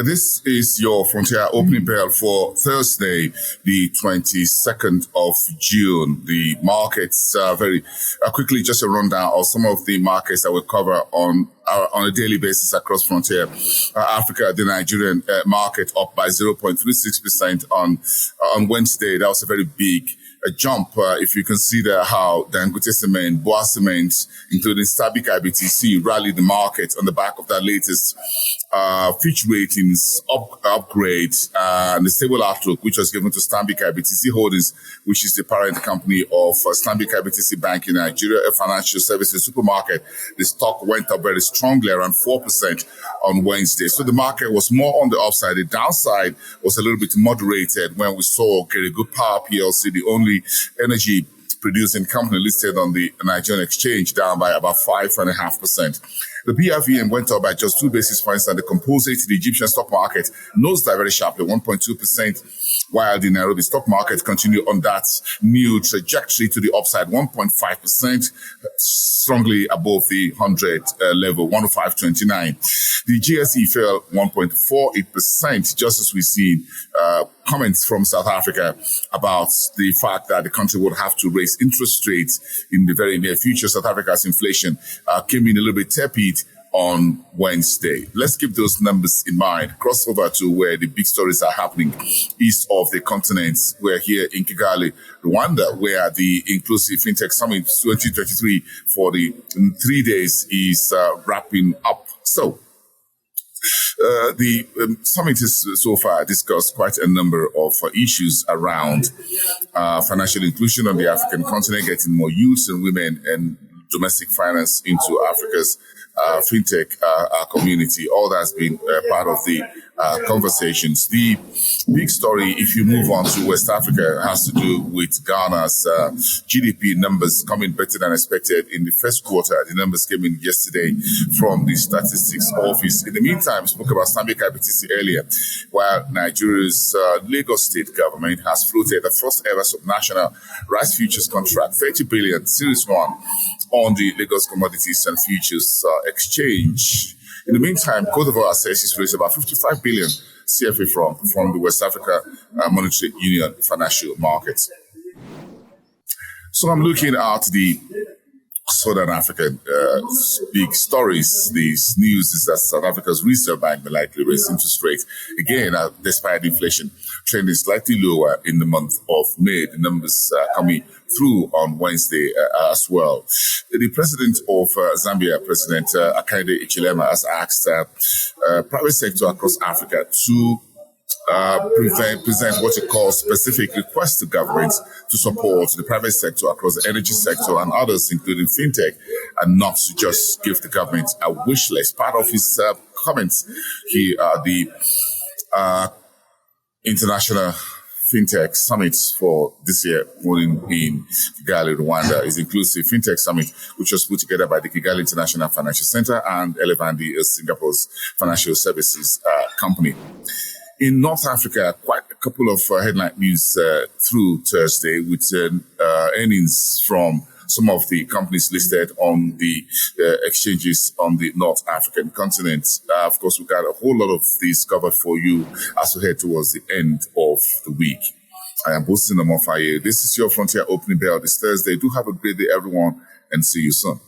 This is your Frontier opening bell for Thursday, the 22nd of June. The markets very quickly, just a rundown of some of the markets that we cover on a daily basis across Frontier. Africa, the Nigerian market up by 0.36% on Wednesday. That was a very big jump if you consider how Dangote Cement, Boa Cement, including Stanbic IBTC, rallied the market on the back of that latest Fitch ratings upgrade and the stable outlook, which was given to Stanbic IBTC Holdings, which is the parent company of Stanbic IBTC Bank in Nigeria, a financial services supermarket. The stock went up very strongly, around 4% on Wednesday. So the market was more on the upside. The downside was a little bit moderated when we saw Geregu Power PLC, the only energy producing company listed on the Nigerian exchange, down by about 5.5%. The BRVM went up by just 2 basis points, and the composite, the Egyptian stock market, nosedived very sharply, 1.2%, while the Nairobi stock market continued on that new trajectory to the upside, 1.5%, strongly above the 100 level, 105.29. The GSE fell 1.48%, just as we see comments from South Africa about the fact that the country would have to raise interest rates in the very near future. South Africa's inflation came in a little bit tepid on Wednesday. Let's keep those numbers in mind. Cross over to where the big stories are happening east of the continent. We're here in Kigali, Rwanda, where the Inclusive FinTech Summit 2023 for the 3 days is wrapping up. So, the summit has so far discussed quite a number of issues around financial inclusion on the African continent, getting more youths and women and domestic finance into Africa's fintech community. All that's been part of the conversations. The big story, if you move on to West Africa, has to do with Ghana's GDP numbers coming better than expected in the first quarter. The numbers came in yesterday from the Statistics Office. In the meantime, we spoke about Stanbic IBTC earlier, while Nigeria's Lagos state government has floated the first ever subnational Rice Futures Contract, 30 billion, Series 1, on the Lagos Commodities and Futures Exchange. In the meantime, Cote d'Ivoire assesses raised about 55 billion CFA from the West Africa Monetary Union financial markets. So I'm looking at the Southern African big stories. This news is that South Africa's Reserve Bank will likely raise interest rates again, despite inflation trending slightly lower in the month of May. The numbers coming through on Wednesday as well. The president of Zambia, President Hakainde Hichilema, has asked private sector across Africa to present what he calls specific requests to governments to support the private sector across the energy sector and others, including fintech, and not to just give the government a wish list. Part of his comments here are the International FinTech Summit for this year, holding in Kigali, Rwanda, is Inclusive FinTech Summit, which was put together by the Kigali International Financial Center and Elevandi, Singapore's financial services company. In North Africa, quite a couple of headline news through Thursday with earnings from some of the companies listed on the exchanges on the North African continent. Of course, we've got a whole lot of these covered for you as we head towards the end of the week. I am Bosin Omofaye. This is your Frontier Opening Bell this Thursday. Do have a great day, everyone, and see you soon.